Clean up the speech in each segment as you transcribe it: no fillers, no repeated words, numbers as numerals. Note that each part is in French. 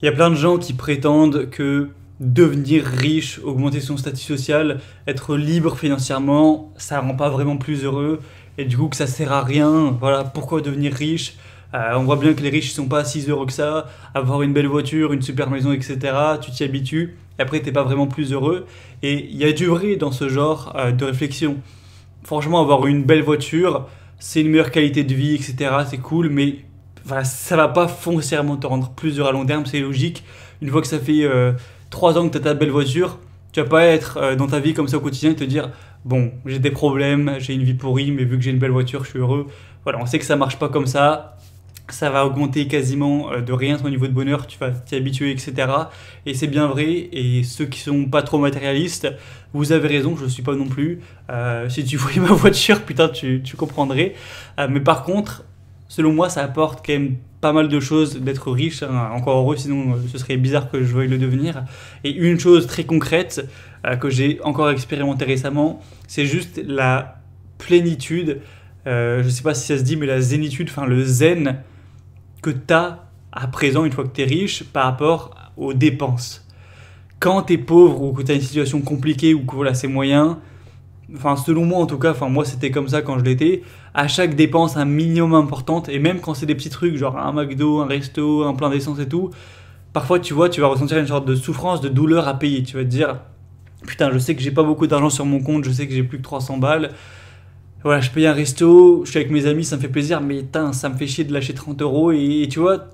Il y a plein de gens qui prétendent que devenir riche, augmenter son statut social, être libre financièrement, ça rend pas vraiment plus heureux et du coup que ça sert à rien. Voilà, pourquoi devenir riche? On voit bien que les riches ils sont pas si heureux que ça. Avoir une belle voiture, une super maison, etc. Tu t'y habitues et après t'es pas vraiment plus heureux. Et il y a du vrai dans ce genre de réflexion. Franchement, avoir une belle voiture, c'est une meilleure qualité de vie, etc. C'est cool, mais voilà, ça va pas foncièrement te rendre plus heureux à long terme, c'est logique. Une fois que ça fait 3 ans que tu as ta belle voiture, tu vas pas être dans ta vie comme ça au quotidien et te dire bon, j'ai des problèmes, j'ai une vie pourrie, mais vu que j'ai une belle voiture, je suis heureux. Voilà, on sait que ça marche pas comme ça va augmenter quasiment de rien ton niveau de bonheur, tu vas t'y habituer, etc. Et c'est bien vrai, et ceux qui sont pas trop matérialistes, vous avez raison, je ne suis pas non plus. Si tu voyais ma voiture, putain, tu comprendrais. Mais par contre, selon moi, ça apporte quand même pas mal de choses d'être riche, hein, encore heureux, sinon ce serait bizarre que je veuille le devenir. Et une chose très concrète que j'ai encore expérimenté récemment, c'est juste la plénitude, je sais pas si ça se dit, mais la zénitude, enfin le zen que tu as à présent une fois que tu es riche par rapport aux dépenses. Quand tu es pauvre ou que tu as une situation compliquée ou que voilà, c'est moyen, enfin selon moi en tout cas, enfin moi c'était comme ça quand je l'étais, à chaque dépense un minimum importante et même quand c'est des petits trucs genre un McDo, un resto, un plein d'essence et tout, parfois tu vois, tu vas ressentir une sorte de souffrance, de douleur à payer. Tu vas te dire putain, je sais que j'ai pas beaucoup d'argent sur mon compte, je sais que j'ai plus que 300 balles. Voilà, je paye un resto, je suis avec mes amis, ça me fait plaisir, mais putain, ça me fait chier de lâcher 30 euros. Et tu vois,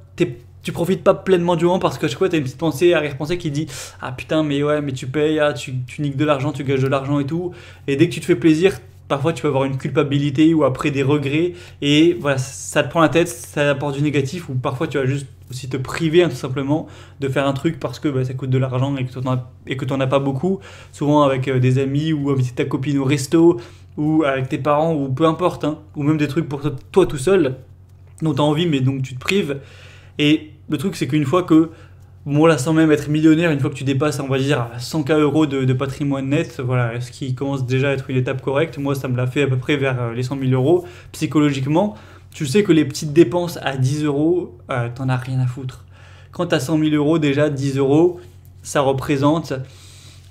tu profites pas pleinement du moment parce que à chaque fois, t'as une petite pensée, arrière-pensée qui dit ah putain, mais ouais, mais tu payes, ah, tu niques de l'argent, tu gages de l'argent et tout. Et dès que tu te fais plaisir, parfois tu vas avoir une culpabilité ou après des regrets. Et voilà, ça te prend la tête, ça apporte du négatif ou parfois tu vas juste aussi te priver hein, tout simplement de faire un truc parce que bah, ça coûte de l'argent et que t'en as pas beaucoup. Souvent avec des amis ou avec ta copine au resto ou avec tes parents, ou peu importe, hein, ou même des trucs pour toi tout seul, dont tu as envie, mais donc tu te prives. Et le truc, c'est qu'une fois que, bon là, sans même être millionnaire, une fois que tu dépasses, on va dire, 100K euros de patrimoine net, voilà, ce qui commence déjà à être une étape correcte, moi ça me l'a fait à peu près vers les 100 000 euros, psychologiquement, tu sais que les petites dépenses à 10 euros, t'en as rien à foutre. Quand tu as 100 000 euros, déjà 10 euros, ça représente,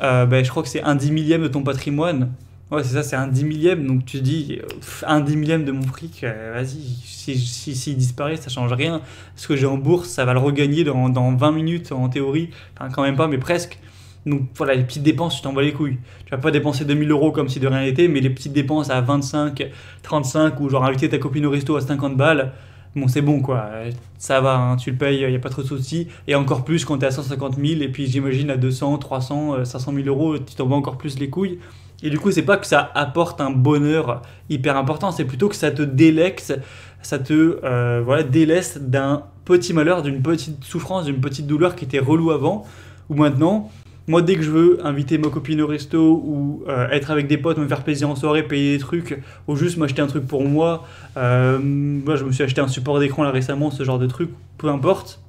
ben, je crois que c'est un 10 millième de ton patrimoine. Ouais, c'est ça, c'est un 10 millième. Donc tu te dis, un 10 millième de mon fric, vas-y, s'il disparaît, ça change rien. Ce que j'ai en bourse, ça va le regagner dans 20 minutes en théorie. Enfin, quand même pas, mais presque. Donc voilà, les petites dépenses, tu t'en bats les couilles. Tu vas pas dépenser 2000 euros comme si de rien n'était, mais les petites dépenses à 25, 35 ou genre inviter ta copine au resto à 50 balles, bon, c'est bon quoi. Ça va, hein, tu le payes, il n'y a pas trop de soucis. Et encore plus quand tu es à 150 000, et puis j'imagine à 200, 300, 500 000 euros, tu t'en bats encore plus les couilles. Et du coup, c'est pas que ça apporte un bonheur hyper important, c'est plutôt que ça te délecte, ça te voilà, délaisse d'un petit malheur, d'une petite souffrance, d'une petite douleur qui était relou avant, ou maintenant, moi dès que je veux inviter ma copine au resto ou être avec des potes, me faire plaisir en soirée, payer des trucs, ou juste m'acheter un truc pour moi, moi je me suis acheté un support d'écran là récemment, ce genre de truc, peu importe,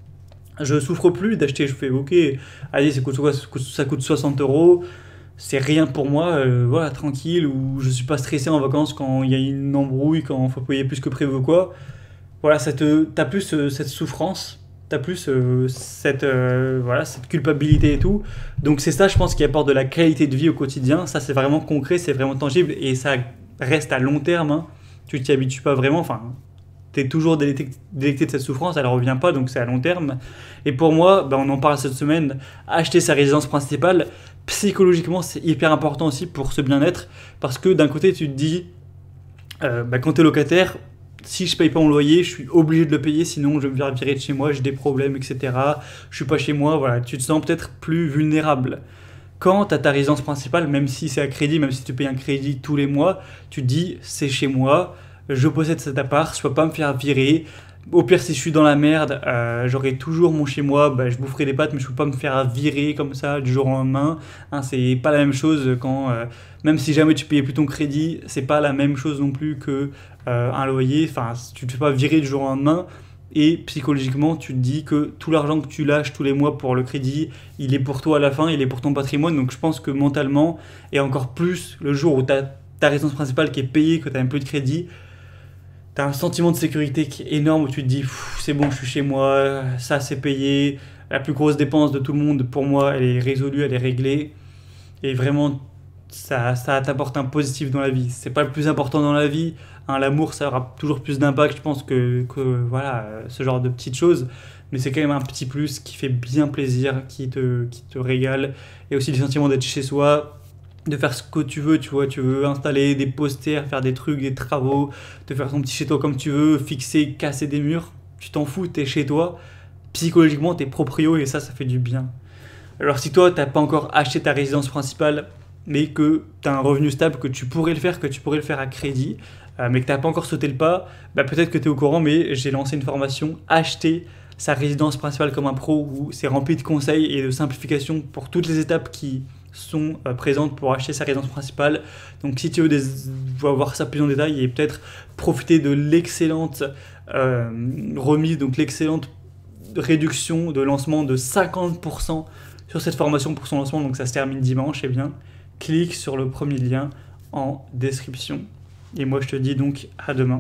je souffre plus d'acheter, je fais ok, allez, ça coûte 60 euros, c'est rien pour moi, voilà, tranquille, ou je suis pas stressé en vacances quand il y a une embrouille, quand il faut payer plus que prévu ou quoi. Voilà, t'as plus cette souffrance, t'as plus voilà, cette culpabilité et tout. Donc c'est ça, je pense, qui apporte de la qualité de vie au quotidien. Ça, c'est vraiment concret, c'est vraiment tangible et ça reste à long terme, hein. Tu t'y habitues pas vraiment, enfin, t'es toujours délecté de cette souffrance, elle revient pas, donc c'est à long terme. Et pour moi, ben, on en parle cette semaine, acheter sa résidence principale, psychologiquement, c'est hyper important aussi pour ce bien-être, parce que d'un côté, tu te dis, ben, quand t'es locataire, si je paye pas mon loyer, je suis obligé de le payer, sinon je vais me faire virer de chez moi, j'ai des problèmes, etc. Je suis pas chez moi, voilà, tu te sens peut-être plus vulnérable. Quand tu as ta résidence principale, même si c'est à crédit, même si tu payes un crédit tous les mois, tu te dis c'est chez moi, je possède cet appart, je peux pas me faire virer. Au pire, si je suis dans la merde, j'aurai toujours mon chez moi, bah, je boufferai des pâtes, mais je peux pas me faire virer comme ça du jour au lendemain. Hein, c'est pas la même chose quand, même si jamais tu payais plus ton crédit, c'est pas la même chose non plus que un loyer. Enfin, tu te fais pas virer du jour au lendemain. Et psychologiquement, tu te dis que tout l'argent que tu lâches tous les mois pour le crédit, il est pour toi à la fin, il est pour ton patrimoine. Donc je pense que mentalement, et encore plus le jour où tu as ta résidence principale qui est payée, que tu as un peu de crédit, t'as un sentiment de sécurité qui est énorme où tu te dis, pff, c'est bon, je suis chez moi, ça c'est payé, la plus grosse dépense de tout le monde, pour moi, elle est résolue, elle est réglée. Et vraiment, ça t'apporte un positif dans la vie. C'est pas le plus important dans la vie. Hein, l'amour, ça aura toujours plus d'impact, je pense, voilà, ce genre de petites choses. Mais c'est quand même un petit plus qui fait bien plaisir, qui te régale. Et aussi le sentiment d'être chez soi, de faire ce que tu veux, tu vois. Tu veux installer des posters, faire des trucs, des travaux, te faire ton petit chez toi comme tu veux, fixer, casser des murs. Tu t'en fous, t'es chez toi. Psychologiquement, t'es proprio et ça fait du bien. Alors si toi, t'as pas encore acheté ta résidence principale, mais que tu as un revenu stable, que tu pourrais le faire à crédit, mais que tu n'as pas encore sauté le pas, bah peut-être que tu es au courant, mais j'ai lancé une formation Acheter sa résidence principale comme un pro, où c'est rempli de conseils et de simplifications pour toutes les étapes qui sont présentes pour acheter sa résidence principale. Donc si tu veux voir ça plus en détail et peut-être profiter de l'excellente remise, donc l'excellente réduction de lancement de 50% sur cette formation pour son lancement, donc ça se termine dimanche, et bien clique sur le premier lien en description. Et moi je te dis donc à demain.